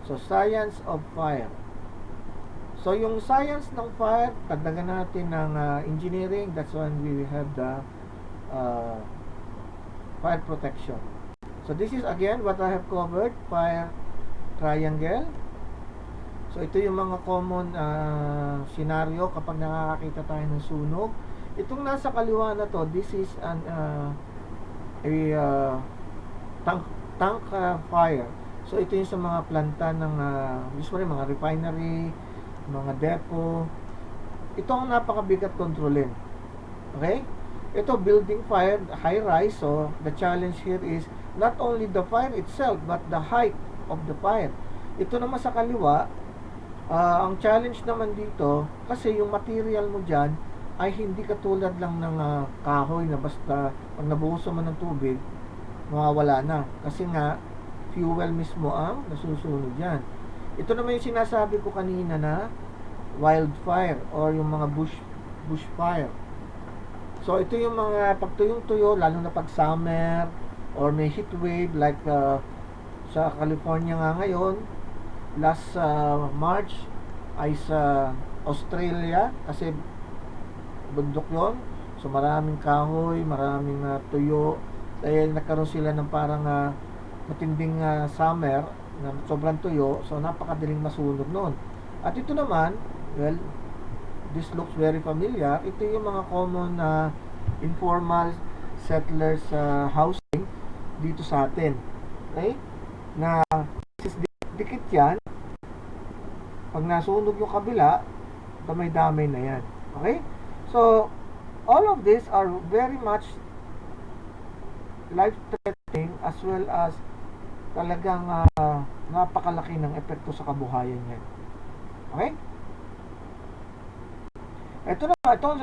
So, science of fire. So, yung science ng fire, dagdagan natin ng engineering. That's when we have the fire protection. So, this is again what I have covered, fire triangle. So, ito yung mga common scenario kapag nakakakita tayo ng sunog. Itong nasa kaliwa na to, this is an tank fire. So, ito yung sa mga planta ng usually mga refinery, mga depo. Ito ang napakabigat kontrolin. Okay? Ito, building fire, high rise. So, the challenge here is not only the fire itself, but the height of the fire. Ito naman sa kaliwa, ang challenge naman dito, kasi yung material mo dyan, ay hindi katulad lang ng kahoy na basta pag nabuhusan mo ng tubig, mawawala na. Kasi nga, fuel mismo ang nasusunog yan. Ito naman yung sinasabi ko kanina na wildfire or yung mga bush fire. So, ito yung mga pagtuyong-tuyo, lalo na pag summer or may heat wave like sa California nga ngayon. Last March ay sa Australia kasi bundok yon. So, maraming kahoy, maraming tuyo. Dahil nagkaroon sila ng parang matinding summer na sobrang tuyo, so napakadaling masunog noon. At ito naman, well, this looks very familiar. Ito yung mga common informal settlers housing dito sa atin. Okay? Na dikit yan. Pag nasunog yung kabila, damay-damay na yan. Okay? So, all of these are very much life-threatening as well as talagang napakalaki ng epekto sa kabuhayan niya. Okay?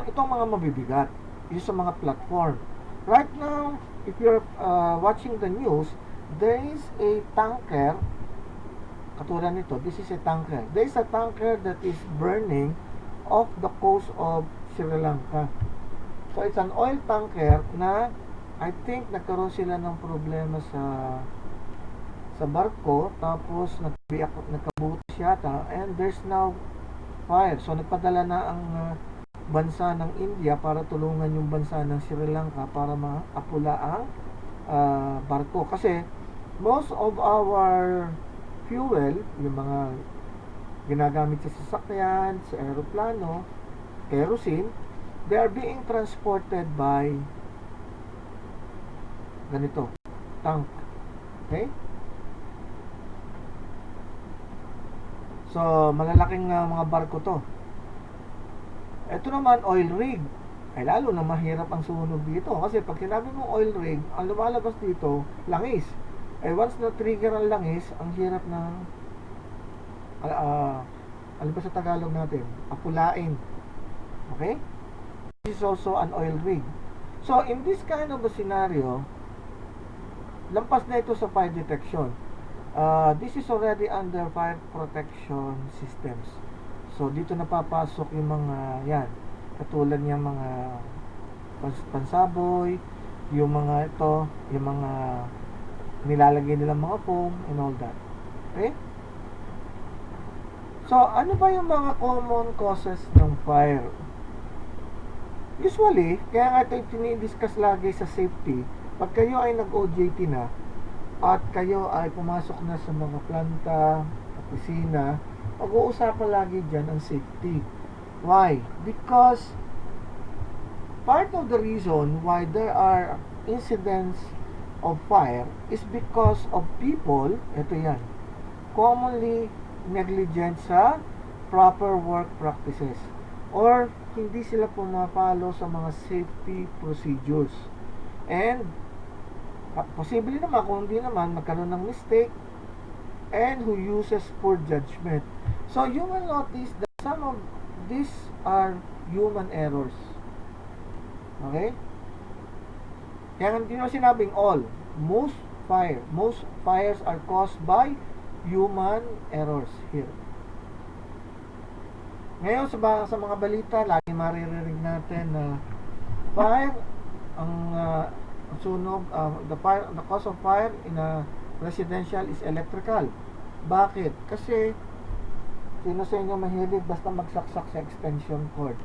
Itong mga mabibigat. Yung sa mga platform. Right now, if you're watching the news, there is a tanker. Katulad nito, this is a tanker. There is a tanker that is burning off the coast of Sri Lanka. So, it's an oil tanker na I think nagkaroon sila ng problema sa barko, tapos nagkabuti siya and there's now fire. So, nagpadala na ang bansa ng India para tulungan yung bansa ng Sri Lanka para maapula ang barko. Kasi, most of our fuel, yung mga ginagamit sa sasakyan, sa aeroplano, kerosene, they are being transported by ganito, tank. Okay? So, malalaking mga barko to. Ito naman, oil rig. Ay lalo na mahirap ang sunog dito. Kasi pag sinabi mong oil rig, ang lumalabas dito, langis. Ay once na trigger ang langis, ang hirap ng ano ba sa Tagalog natin? Apulain. Okay? This is also an oil rig. So, in this kind of a scenario, lampas na ito sa fire detection. This is already under fire protection systems. So, dito napapasok yung mga, yan, katulad yung mga pansaboy, yung mga ito, yung mga nilalagay nilang mga foam and all that. Okay? So, ano ba yung mga common causes ng fire? Usually, kaya nga ito tinidiscuss lagi sa safety. Pag kayo ay nag-OJT na at kayo ay pumasok na sa mga planta, opisina, pag-uusapan lagi dyan ang safety. Why? Because part of the reason why there are incidents of fire is because of people, ito yan, commonly negligent sa proper work practices or hindi sila pumapalo sa mga safety procedures. And posible naman kung hindi naman magkaroon ng mistake and who uses poor judgment. So you will notice that some of these are human errors. Okay? Kaya hindi na sinabing all. Most fires are caused by human errors here. Ngayon sa mga balita, lagi maririnig natin na fire ang sunog, the cause of fire in a residential is electrical. Bakit? Kasi sino sa inyo mahilig basta magsaksak sa extension cord?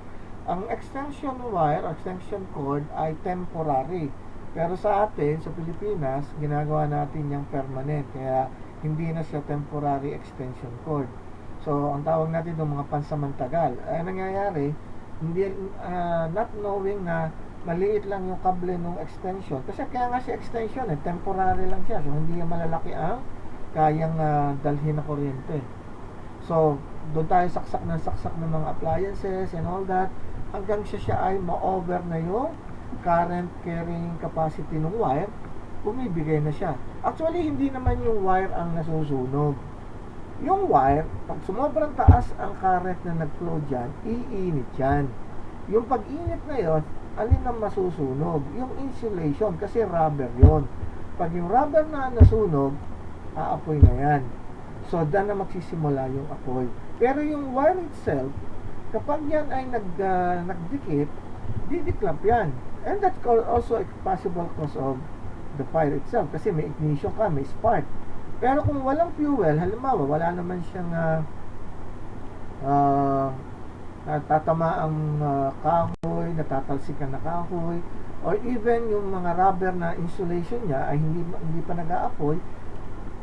Ang extension wire, extension cord ay temporary. Pero sa atin, sa Pilipinas, ginagawa natin yung permanent. Kaya hindi na siya temporary extension cord. So, ang tawag natin ng mga pansamantagal. Ay nangyayari, hindi, not knowing na maliit lang yung kable ng extension. Kasi kaya nga si extension, temporary lang siya. So, hindi malalaki ang kayang dalhin na kuryente. So, doon tayo saksak ng mga appliances and all that hanggang siya ay ma-over na yung current carrying capacity ng wire, bumibigay na siya. Actually, hindi naman yung wire ang nasusunog. Yung wire, pag sumobrang taas ang current na nag-flow dyan, iinit yan. Yung pag-init na yon, alin ang masusunog? Yung insulation, kasi rubber yon. Pag yung rubber na nasunog, aapoy na yan. So, dyan na magsisimula yung apoy. Pero yung wire itself, kapag yan ay nagdikit, didiklap yan. And that's also a possible cause of the fire itself. Kasi may ignition ka, may spark. Pero kung walang fuel, halimbawa, wala naman siyang tatamaang kahoy, natatalsikan na kahoy, or even yung mga rubber na insulation niya ay hindi pa nag-aapoy,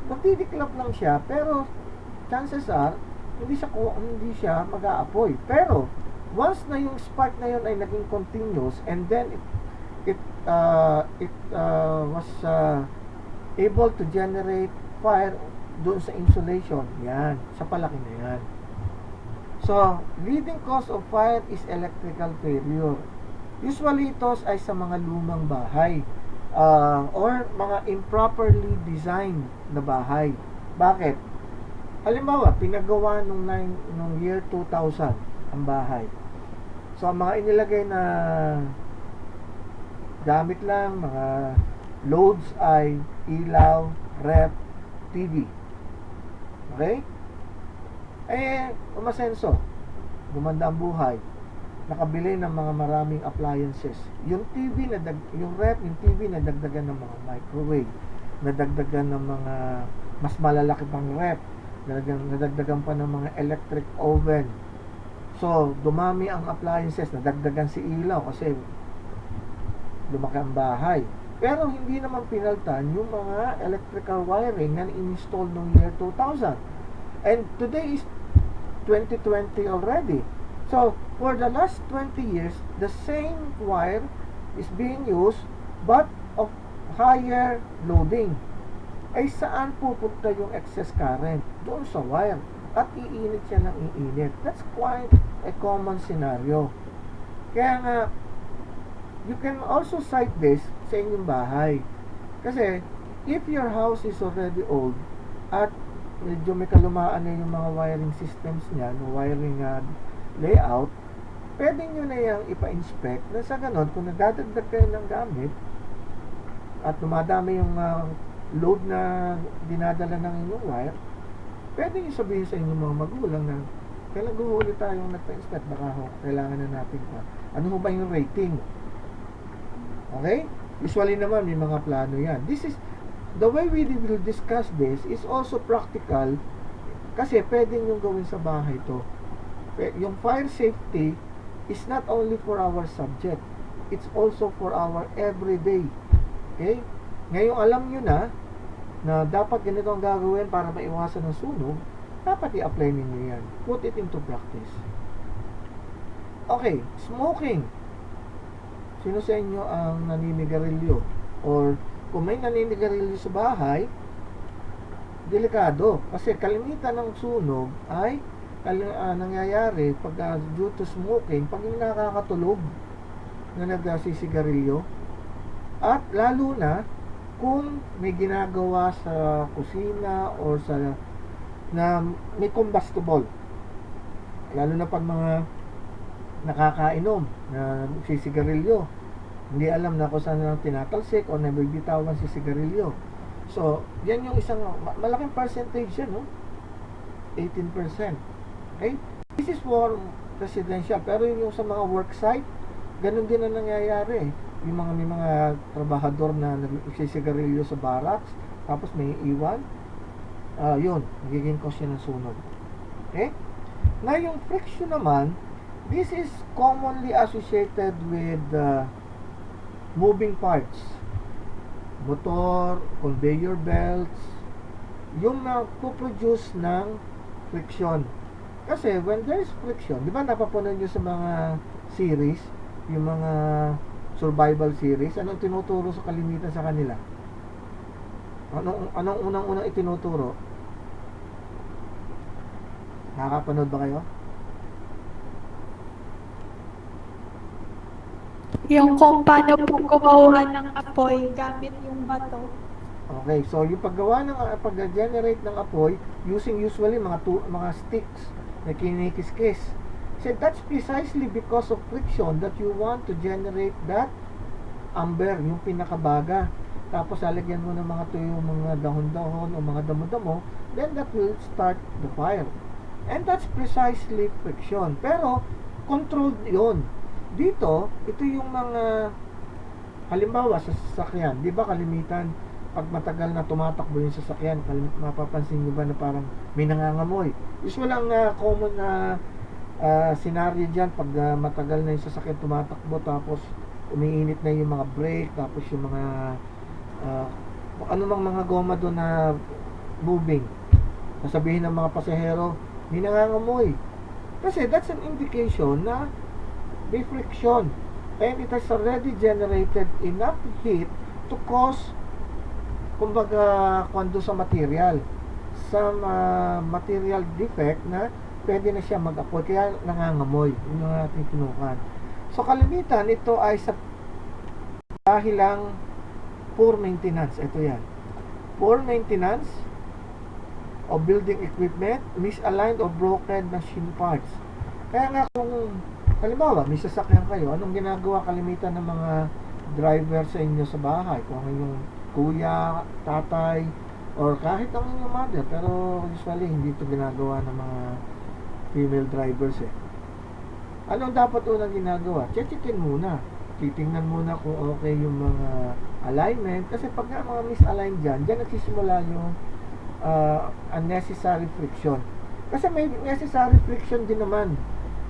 magdidiklap lang siya, pero chances are, hindi siya mag-aapoy. Pero, once na yung spark na yun ay naging continuous, and then it was able to generate fire doon sa insulation, yan, sa palaki na yan. So, leading cause of fire is electrical failure. Usually, ito ay sa mga lumang bahay or mga improperly designed na bahay. Bakit? Halimbawa, pinagawa nung year 2000 ang bahay. So, ang mga inilagay na gamit lang, mga loads ay ilaw, ref, TV. Okay? Umasenso. Gumanda ang buhay. Nakabili ng mga maraming appliances. Yung TV, yung ref, yung TV, nadagdagan ng mga microwave. Nadagdagan ng mga mas malalaki pang ref. Nadagdagan pa ng mga electric oven. So, dumami ang appliances. Nadagdagan si ilaw kasi lumaki ang bahay. Pero hindi naman pinaltan yung mga electrical wiring na in-install noong year 2000. And today is 2020 already. So, for the last 20 years, the same wire is being used but of higher loading. Ay saan pupunta yung excess current? Doon sa wire. At iinit siya ng iinit. That's quite a common scenario. Kaya nga, you can also cite this sa inyong bahay. Kasi, if your house is already old at medyo may kalumaan na yung mga wiring systems niya, no wiring layout, pwede nyo na yung ipa-inspect na sa ganon, kung nagdadagdag kayo ng gamit at dumadami yung load na dinadala ng inyong wire, pwede nyo sabihin sa inyong mga magulang na kailan guhuli tayong nagpa-inspect, baka kailangan na natin pa. Ano ba yung rating? Okay? Usually naman may mga plano yan. This is the way we will discuss this is also practical kasi pwedeng yung gawin sa bahay to. Yung fire safety is not only for our subject, it's also for our everyday. Okay? Ngayon alam nyo na dapat ganito ang gagawin para maiwasan ng sunog, dapat i-apply ninyo yan. Put it into practice. Okay, smoking. Sino sa inyo ang naninigarilyo? Or kung may naninigarilyo sa bahay, delikado. Kasi kalimitan ng sunog ay nangyayari pag due to smoking, pag yung nakakatulog na nagsisigarilyo. At lalo na kung may ginagawa sa kusina or na may combustible. Lalo na pag mga nakakainom na sisigarilyo, hindi alam na kung saan lang tinatalsik o nabibitawan si sigarilyo. So, yan yung isang malaking percentage yan, no? 18%. Okay? This is for residential, pero yung sa mga work site, ganun din ang nangyayari. Yung may mga trabahador na nagsisigarilyo sa barracks, tapos may iwan. yun, magiging cause yan ng sunog. Okay? Na yung friction naman, this is commonly associated with moving parts. Motor, conveyor belts, yung nagpo-produce ng friction. Kasi when there is friction, di ba napapunan nyo sa mga series, yung mga survival series, anong tinuturo sa kalimitan sa kanila? Anong unang-unang itinuturo? Nakakapanood ba kayo? Yung kung paano po gumawa ng apoy gamit yung bato. Okay, so yung paggawa ng pag-generate ng apoy using usually mga sticks na kinikis-kis. So that's precisely because of friction that you want to generate that amber, yung pinakabaga. Tapos lalagyan mo ng mga tuyong mga dahon-dahon o mga damo-damo, then that will start the fire. And that's precisely friction. Pero controlled 'yon. Dito, ito yung mga halimbawa sa sasakyan, 'di ba kalimitan pag matagal na tumatakbo yung sasakyan, mapapansin niyo ba na parang may nangangamoy. Usually ang common na scenario diyan pag matagal na yung sasakyan tumatakbo tapos umiinit na yung mga brake, tapos yung mga ano mang mga goma doon na moving. Sasabihin ng mga pasahero, may nangangamoy. Kasi that's an indication na may friction and it has already generated enough heat to cause kumbaga kwando sa material defect na pwede na siya mag-apoy kaya nangangamoy. Yun yung ating tinukan. So kalimitan ito ay sa dahil lang poor maintenance. Ito yan, poor maintenance of building equipment, misaligned or broken machine parts. Kaya nga kung halimbawa may sasakyan kayo, anong ginagawa kalimitan ng mga driver sa inyo sa bahay? Kung ang inyong kuya, tatay, or kahit ang inyong mother, pero usually hindi ito ginagawa ng mga female drivers eh. Anong dapat unang ginagawa? Checkin muna. Titingnan muna kung okay yung mga alignment. Kasi pag nga mga misaligned dyan nagsisimula yung unnecessary friction. Kasi may necessary friction din naman.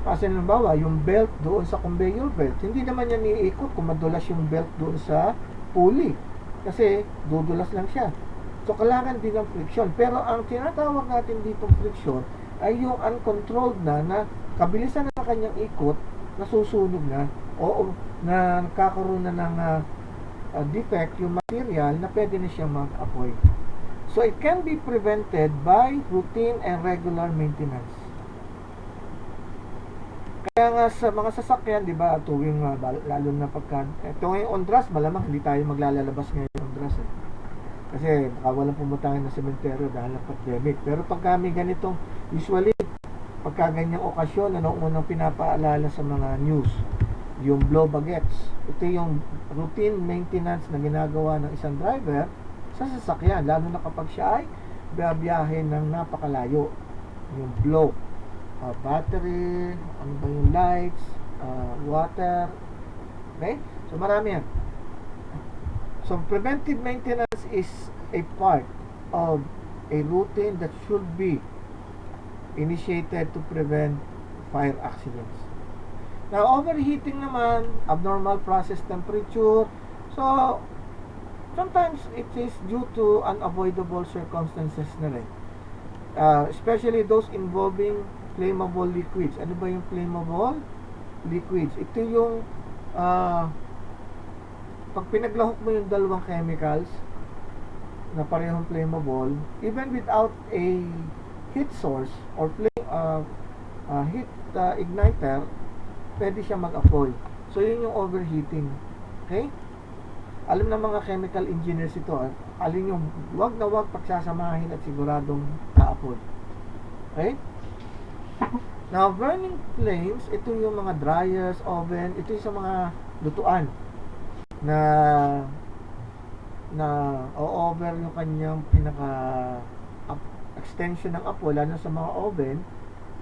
Kasi halimbawa, yung belt doon sa conveyor belt, hindi naman yan iikot kung madulas yung belt doon sa pulley. Kasi dudulas lang siya. So, kailangan din ng friction. Pero ang tinatawag natin ditong friction ay yung uncontrolled na kabilisan na kanyang ikot, nasusunog na, o na nagkakaroon na ng defect yung material na pwede na siyang mag-apoy. So, it can be prevented by routine and regular maintenance. Kaya nga sa mga sasakyan, di ba, tuwing lalo na pagka ito ngayon Ondras, malamang hindi tayo maglalabas ngayon Ondras eh. Kasi baka walang pumutahin na sementeryo dahil ng pandemic. Pero pag kami ganitong, usually pagka ganyang okasyon, ano unang pinapaalala sa mga news, yung blow baguettes. Ito yung routine maintenance na ginagawa ng isang driver sa sasakyan, lalo na kapag siya ay biyahe ng napakalayo. Yung blow, battery, ano ba yung lights, water, okay? So marami yan. So preventive maintenance is a part of a routine that should be initiated to prevent fire accidents. Now overheating naman, abnormal process temperature, so sometimes it is due to unavoidable circumstances na rin. Especially those involving flammable liquids. Ano ba yung flammable liquids? Ito yung pag pinaglahok mo yung dalawang chemicals na parehong flammable, even without a heat source or heat igniter, pwede siya mag-apoy. So yun yung overheating. Okay? Alam ng mga chemical engineers ito, alin yung wag na wag pagsasamahin at siguradong kaapoy. Okay? Now, burning flames, ito yung mga dryers, oven, ito yung sa mga lutuan na o-over yung kanyang pinaka extension ng apoy, lalo sa mga oven.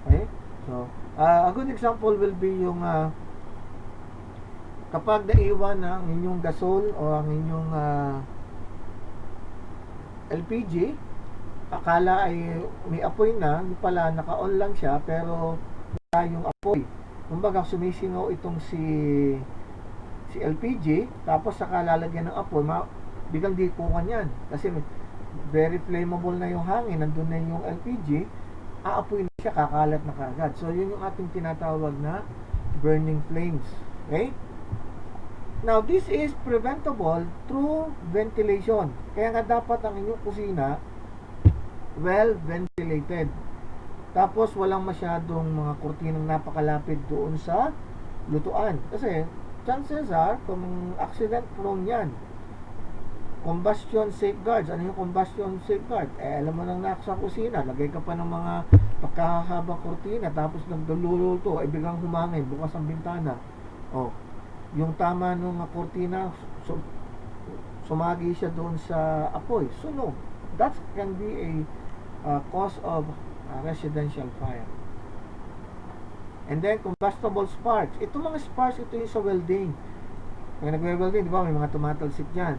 Okay? So, a good example will be yung kapag naiwan na ang inyong gasol o ang inyong LPG akala ay may apoy na, yung pala naka-on lang siya pero wala yung apoy. Kumbaga sumisingaw itong si LPG, tapos saka lalagyan ng apoy, biglang dikukan yan kasi very flammable na yung hangin, nandun na yung LPG, aapoy na siya, kakalat na kagad. So yun yung ating tinatawag na burning flames. Okay? Now, this is preventable through ventilation. Kaya nga dapat ang inyong kusina well ventilated. Tapos walang masyadong mga kurtinang napakalapit doon sa lutuan. Kasi chances are, kung accident prone yan. Combustion safeguards. Ano yung combustion safeguard? Alam mo nang sa kusina, lagay ka pa ng mga pagkahaba kurtina, tapos nagdululuto, biglang humangin, bukas ang bintana. Yung tama nung kurtina, sumagi siya doon sa apoy, sunog. That can be a cause of residential fire. And then combustible sparks. Ito mga sparks, ito yung sa welding. Pag nagwe-welding, di ba, may mga tumatalsik dyan.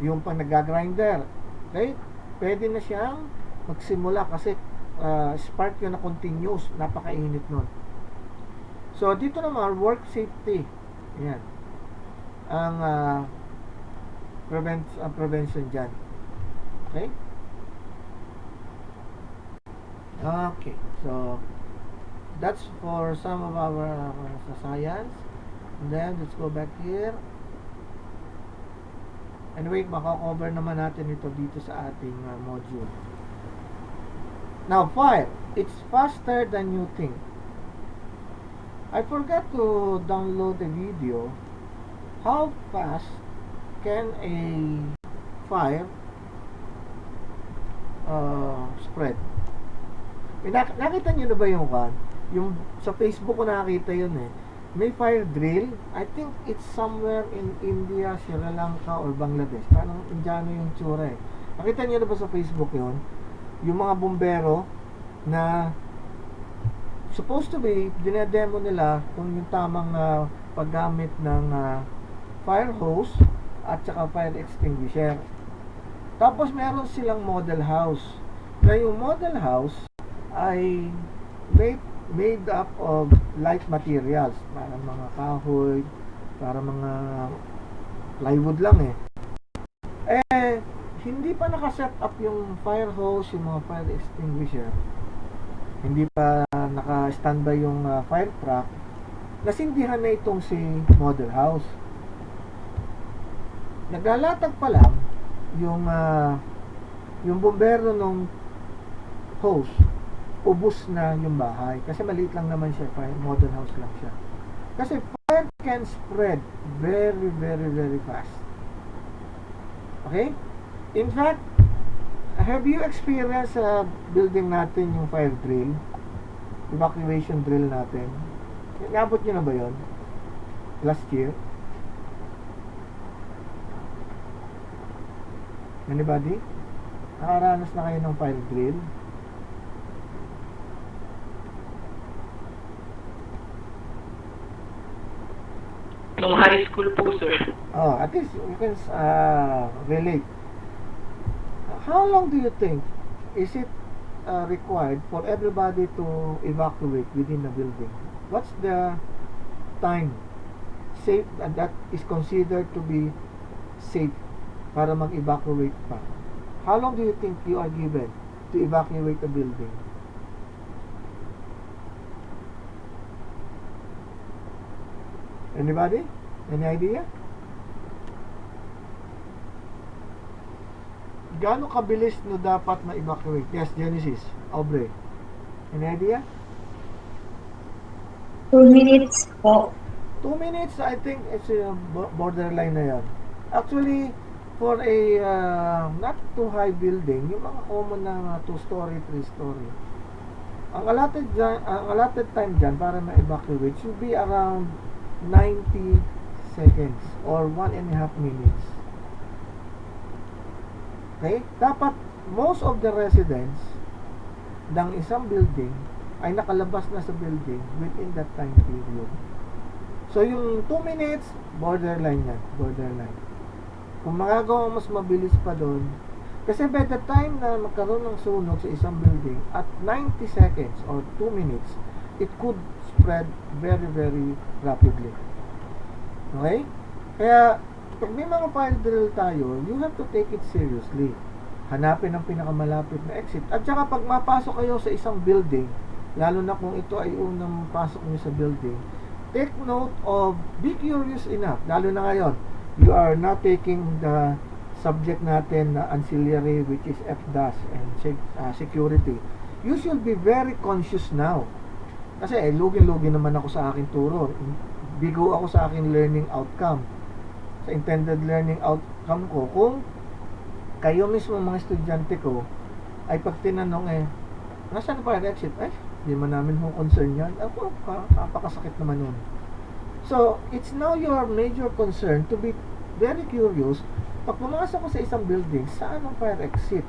Yung pang nag-grinder, okay, pwede na siyang magsimula kasi spark yun na continuous, napakainit nun. So dito naman, work safety. Yan ang prevention dyan. Okay? Okay, so that's for some of our science. And then let's go back here. Anyway, makakover naman natin ito dito sa ating module. Now, fire. It's faster than you think. I forgot to download the video. How fast can a fire spread? Nakita nyo na ba yung kan? Yung sa Facebook ko nakita yun eh. May fire drill. I think it's somewhere in India, Sri Lanka, or Bangladesh. Parang Indiano yung tsura eh. Nakita nyo na ba sa Facebook yun? Yung mga bumbero na supposed to be, dinedemo nila kung yung tamang paggamit ng fire hose at saka fire extinguisher. Tapos meron silang model house. Na yung model house ay made up of light materials, para mga kahoy, para mga plywood lang eh. Hindi pa nakaset up yung fire hose, yung mga fire extinguisher. Hindi pa naka-standby yung fire truck. Nasindihan na itong si model house. Naglalatag pa lang yung bumbero ng hose, ubos na yung bahay. Kasi maliit lang naman siya, fire model house lang siya. Kasi fire can spread very, very, very fast. Okay? In fact, have you experienced building natin yung fire drill? Evacuation drill natin. Nabot nyo na ba yun? Last year? Anybody? Nakaranas na kayo ng fire drill? Nung high school po, sir. At least you can relate. How long do you think is it required for everybody to evacuate within the building? What's the time safe that is considered to be safe para mag-evacuate pa? How long do you think you are given to evacuate a building? Anybody? Any idea? Gaano kabilis no dapat ma-evacuate? Yes, Genesis. Aubrey. Any idea? 2 minutes po. 2 minutes, I think it's a borderline na yan. Actually, for a not too high building, yung mga common na 2-story, 3-story, ang allotted time dyan para ma-evacuate should be around 90 seconds or 1.5 minutes. Okay? Dapat most of the residents ng isang building ay nakalabas na sa building within that time period. So yung 2 minutes, borderline yan. Borderline. Kung magagawa mas mabilis pa doon, Kasi by the time na magkaroon ng sunog sa isang building, at 90 seconds or 2 minutes, it could spread very, very rapidly. Okay? Kaya, pag may mga fire drill tayo, you have to take it seriously. Hanapin ang pinakamalapit na exit. At saka pag mapasok kayo sa isang building, lalo na kung ito ay unang pasok niyo sa building, take note of, be curious enough, lalo na ngayon, you are not taking the subject natin na ancillary, which is FDAS and security. You should be very conscious now. Kasi lugi-lugi naman ako sa aking turo. Bigo ako sa aking learning outcome. Sa intended learning outcome ko, kung kayo mismo mga estudyante ko ay pag tinanong nasaan pa yung exit? Di man namin ho concern yan. Ako, kapakasakit naman nun. So, it's now your major concern to be very curious. Pag pumasok ko sa isang building, saan ang fire exit?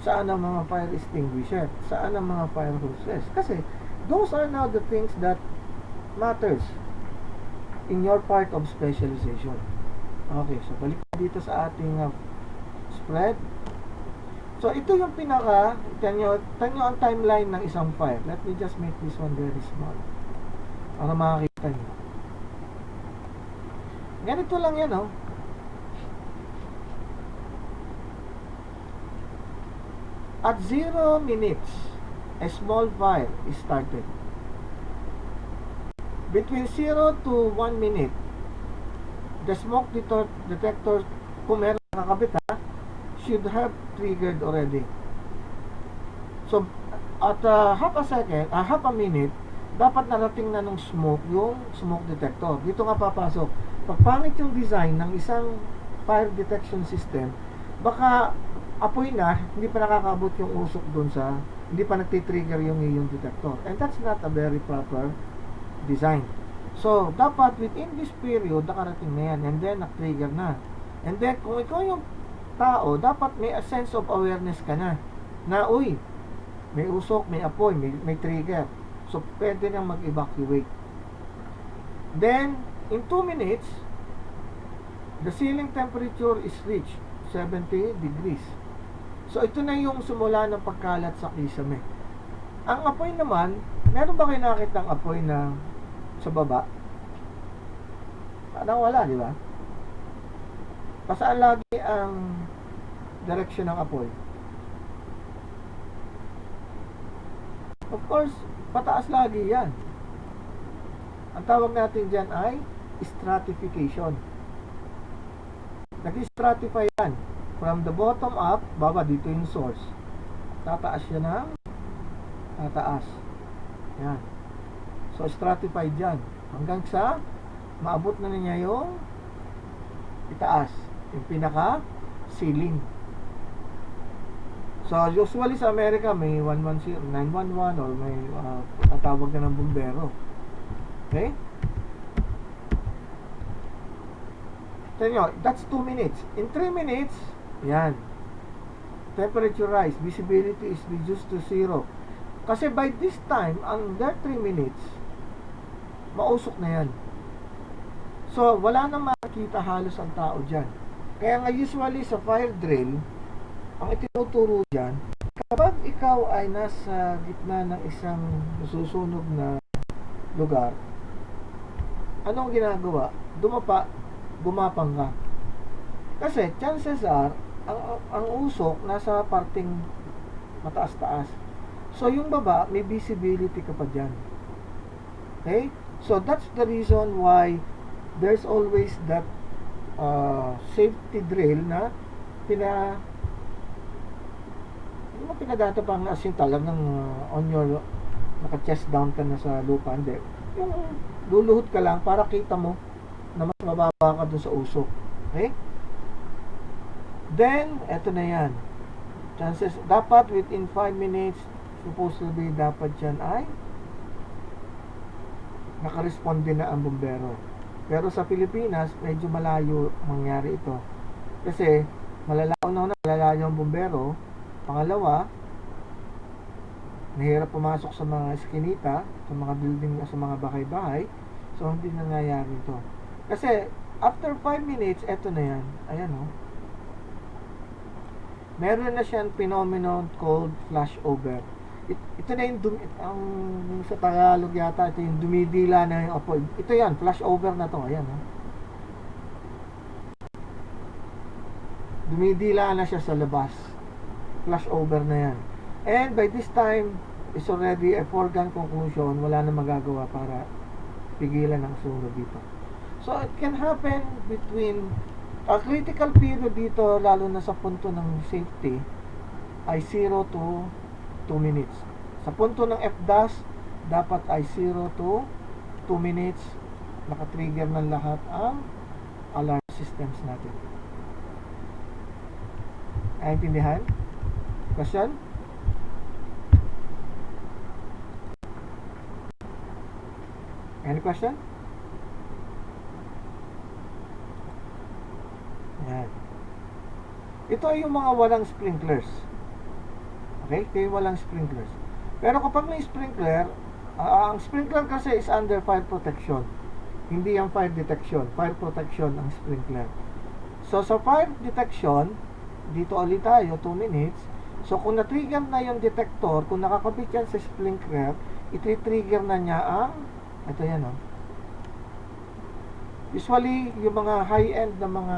Saan ang mga fire extinguisher? Saan ang mga fire hoses? Kasi, those are now the things that matters in your part of specialization. Okay, so balik dito sa ating spread. So, ito yung tanyo ang timeline ng isang fire. Let me just make this one very small para makakita nyo. Ganito lang yan, oh. At 0 minutes, a small fire is started. Between 0 to 1 minute, the smoke detector, kung meron nakakabit should have triggered already. So, at half a minute, dapat narating na ng smoke yung smoke detector. Dito nga papasok. Pag pangit yung design ng isang fire detection system, baka apoy na, hindi pa nakakabot yung usok dun sa, hindi pa nagtitrigger yung detector. And that's not a very proper design. So, dapat within this period, nakarating na yan. And then, nag-trigger na. And then, kung ikaw yung tao, dapat may a sense of awareness ka na. Na, uy, may usok, may apoy, may trigger. So, pwede nang mag-evacuate. Then, in 2 minutes, the ceiling temperature is reached 70 degrees. So, ito na yung sumula ng pagkalat sa kisame. Ang apoy naman, meron ba kayo nakita ng apoy na sa baba? Parang wala, di ba? Pasaan lagi ang direksyon ng apoy? Of course, pataas lagi yan. Ang tawag natin dyan ay stratification. Nag-stratify yan. From the bottom up, baba dito yung source. Tataas siya ng tataas. Yan. So, stratified yan. Hanggang sa maabot na niya yung itaas. Yung pinaka-ceiling. So, usually sa Amerika, may 110, 911 or may tatawag na ng bumbero. Okay? Tignan nyo, that's 2 minutes. In 3 minutes, yan. Temperature rise. Visibility is reduced to 0. Kasi by this time, under 3 minutes, mausok na yan. So, wala nang makikita halos ang tao dyan. Kaya nga usually sa fire drill, ang itinuturo dyan, kapag ikaw ay nasa gitna ng isang nasusunog na lugar, anong ginagawa? Gumapang ka. Kasi chances are, ang usok nasa parting mataas-taas. So, yung baba, may visibility ka pa dyan. Okay? So, that's the reason why there's always that safety drill na pinadata pang as yung talag ng on your naka-chest down ka na sa lupa. Hindi. Yung luluhod ka lang para kita mo na mas mababa ka dun sa usok. Okay? Then, eto na yan. Chances, dapat within 5 minutes, supposedly dapat yan ay nakaresponde na ang bumbero. Pero sa Pilipinas, medyo malayo mangyari ito. Kasi, malalayo ang bumbero. Pangalawa, nahirap pumasok sa mga eskinita, sa mga building, sa mga bahay-bahay. So, hindi nangyayari ito. Kasi, after 5 minutes, eto na yan. Ayan o. meron na siyang phenomenon called flashover. Ito na yung ang sa Tagalog yata, ito yung dumidila na yung apoy. Ito yan, flashover na to. Ayan, ha? Dumidila na siya sa labas. Flashover na yan. And by this time, is already a foregone conclusion, wala na magagawa para pigilan ang sunog dito. So, it can happen between a critical period dito, lalo na sa punto ng safety, ay 0 to 2 minutes. Sa punto ng FDAS, dapat ay 0 to 2 minutes. Nakatrigger ng lahat ang alarm systems natin. Naintindihan? Question? Any question? Yan. Ito ay yung mga walang sprinklers. Okay? Ito yung walang sprinklers. Pero kapag may sprinkler, ang sprinkler kasi is under fire protection. Hindi yung fire detection. Fire protection ang sprinkler. So, sa fire detection, dito ulit tayo, 2 minutes. So, kung na-trigger na yung detector, kung nakakabit yan sa sprinkler, iti-trigger na niya ang, ito yan, oh. Usually, yung mga high-end na mga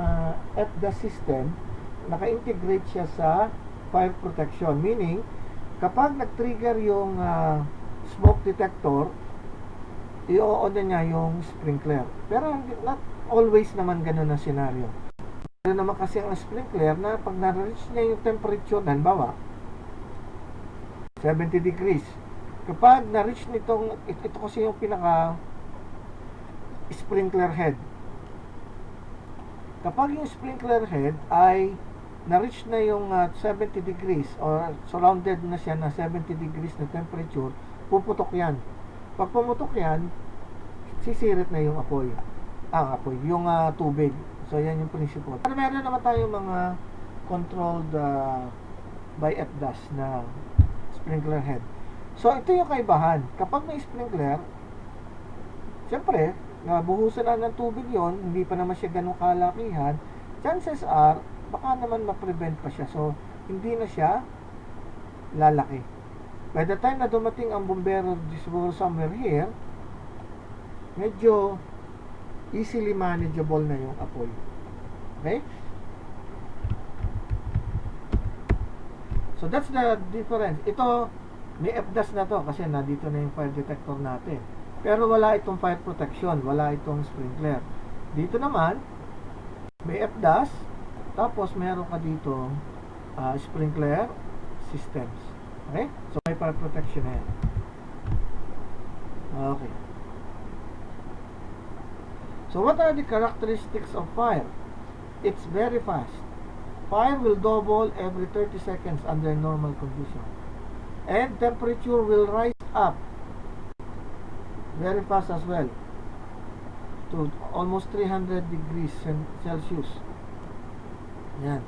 FDAS system, naka-integrate siya sa fire protection. Meaning, kapag nag-trigger yung smoke detector, i-on na niya yung sprinkler. Pero not always naman ganun ang scenario. Pero naman kasi ang sprinkler na pag na-reach niya yung temperature, halimbawa 70 degrees. Kapag na-reach nitong, ito kasi yung pinaka sprinkler head. Kapag yung sprinkler head ay na-reach na yung 70 degrees or surrounded na siya na 70 degrees na temperature, puputok yan. Pag pumutok yan, sisirit na yung apoy. Yung tubig. So, yan yung principle. Pero meron naman tayong mga controlled by FDAS na sprinkler head. So, ito yung kaibahan. Kapag may sprinkler, siyempre, buhusan na ng tubig yon, hindi pa naman siya ganun kalakihan, chances are, baka naman ma-prevent pa siya. So, hindi na siya lalaki. By the time na dumating ang bumbero siguro somewhere here, medyo easily manageable na yung apoy. Okay? So, that's the difference. Ito, may FDAS na to kasi nandito na yung fire detector natin. Pero wala itong fire protection, wala itong sprinkler. Dito naman, may FDAS, tapos meron ka dito sprinkler systems. Okay? So, may fire protection na yan. Okay. So, what are the characteristics of fire? It's very fast. Fire will double every 30 seconds under normal conditions. And temperature will rise up very fast as well to almost 300 degrees Celsius. Yan.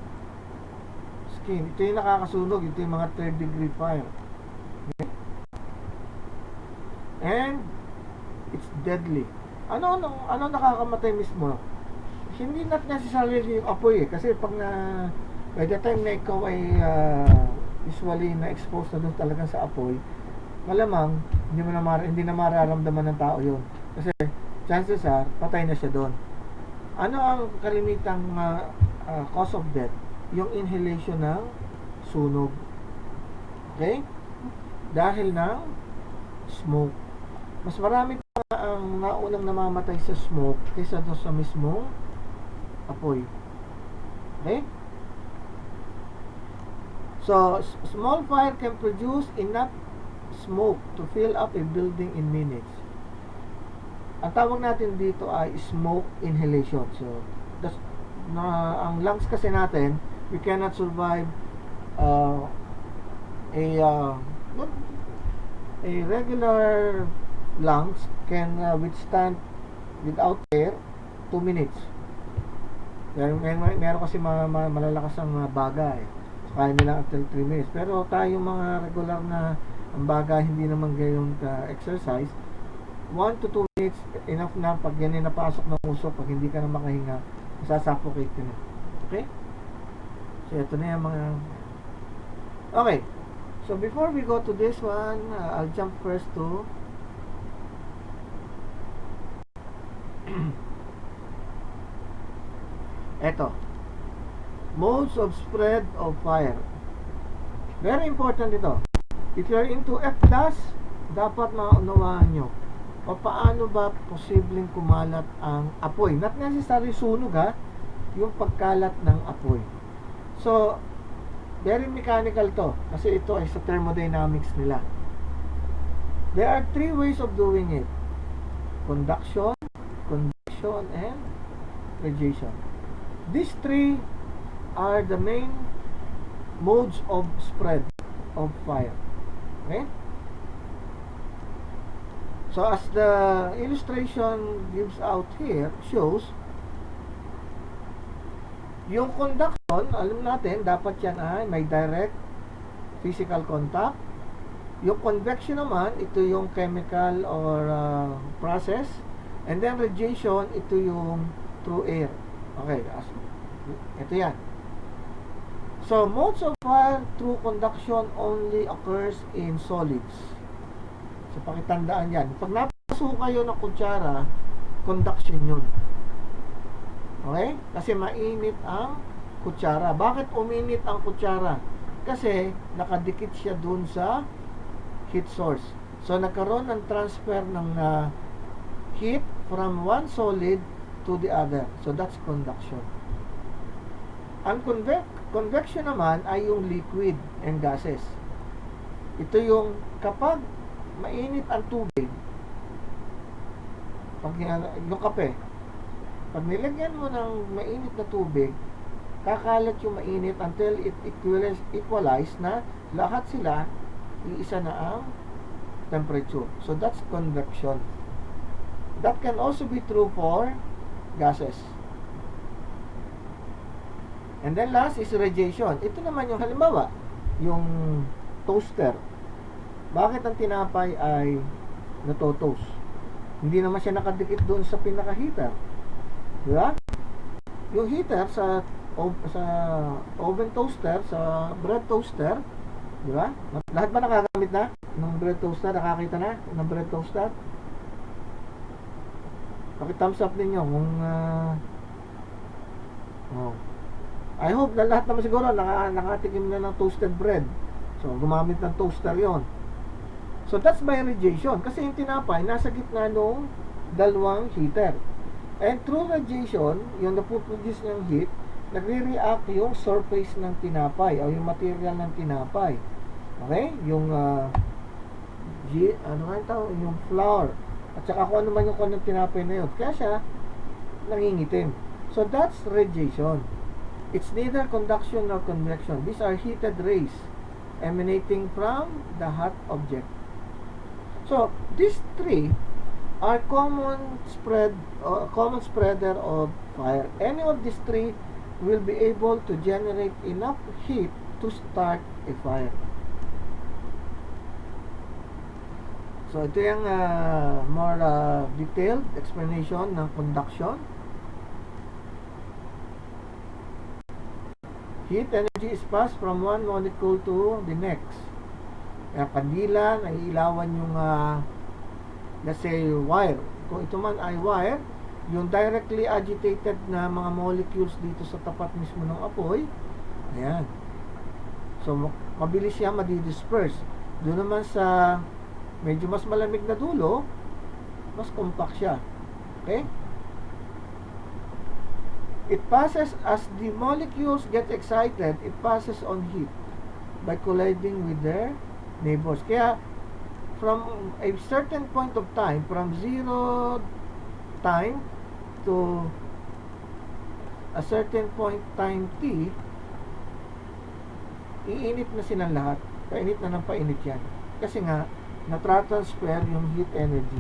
Skin. Ito yung nakakasunog. Ito yung mga 3rd degree fire. Okay? And it's deadly. Ano nakakamatay mismo? Hindi not necessarily yung apoy kasi pag by the time na ikaw ay usually na-expose na doon talaga sa apoy, malamang hindi na mararamdaman ng tao yun. Kasi chances are, patay na siya doon. Ano ang kalimitang cause of death? Yung inhalation ng sunog. Okay? Dahil ng smoke. Mas marami pa ang naunang namamatay sa smoke kaysa sa mismong apoy. Okay? So, small fire can produce enough smoke to fill up a building in minutes. Ang tawag natin dito ay smoke inhalation. So, ang lungs kasi natin, we cannot survive a regular lungs can withstand without air 2 minutes. Meron kasi malalakas ang baga kaya nila after 3 minutes. Pero tayo mga regular na ang baga, hindi naman gayon exercise, 1 to 2 minutes enough na pag yan ay napasok ng usok, pag hindi ka na makahinga, masasuffocate ka na. Okay? So ito na yung mga Okay. So before we go to this one, I'll jump first to eto. Modes of spread of fire. Very important ito. If you're into F-gas, dapat maunawaan nyo paano ba posibleng kumalat ang apoy. Not necessarily sunog ha, yung pagkalat ng apoy. So, very mechanical to kasi ito ay sa thermodynamics nila. There are three ways of doing it. Conduction, convection, and radiation. These three are the main modes of spread of fire. Okay? So as the illustration gives out here, shows, yung conduction, alam natin, dapat yan ay may direct physical contact. Yung convection naman, ito yung chemical or process. And then radiation, ito yung through air. Okay, ito yan. So, modes of fire through conduction only occurs in solids. So, pakitandaan yan. Pag napasok kayo ng kutsara, conduction yun. Okay? Kasi mainit ang kutsara. Bakit uminit ang kutsara? Kasi nakadikit siya dun sa heat source. So, nagkaroon ng transfer ng heat from one solid to the other. So, that's conduction. Ang convection naman ay yung liquid and gases. Ito yung kapag mainit ang tubig, pag yung kape, pag nilagyan mo ng mainit na tubig, kakalat yung mainit until it equalize na lahat sila iisa na ang temperature. So that's convection. That can also be true for gases. And then last is radiation. Ito naman yung halimbawa, yung toaster. Bakit ang tinapay ay natotoast? Hindi naman siya nakadikit doon sa pinaka-heater. Di ba? Yung heater sa oven toaster, sa bread toaster, di ba? Lahat ba nakagamit na ng bread toaster? Nakakita na ng bread toaster? Paki-thumbs up ninyo kung I hope na lahat naman siguro nakatikim na ng toasted bread. So, gumamit ng toaster yon. So, that's by radiation. Kasi yung tinapay, nasa gitna ng dalawang heater. And through radiation, yung napuproduce ng heat, nagre-react yung surface ng tinapay o yung material ng tinapay. Okay? Yung yung flour. At saka kung ano man yung ng tinapay na yun. Kaya siya nangingitim. So, that's radiation. It's neither conduction nor convection. These are heated rays emanating from the hot object. So, these three are common spreader of fire. Any of these three will be able to generate enough heat to start a fire. So, ito yung more detailed explanation ng conduction. Heat energy is passed from one molecule to the next. Kaya kandila, naiilawan yung let's say wire. Kung ito man ay wire, yung directly agitated na mga molecules dito sa tapat mismo ng apoy, ayan. So, mabilis siya madi-disperse. Doon naman sa medyo mas malamig na dulo, mas compact siya. Okay? It passes, as the molecules get excited, it passes on heat by colliding with their neighbors. Kaya, from a certain point of time, from zero time to a certain point time t, iinit na silang lahat. Painit na ng painit yan. Kasi nga, natransfer yung heat energy.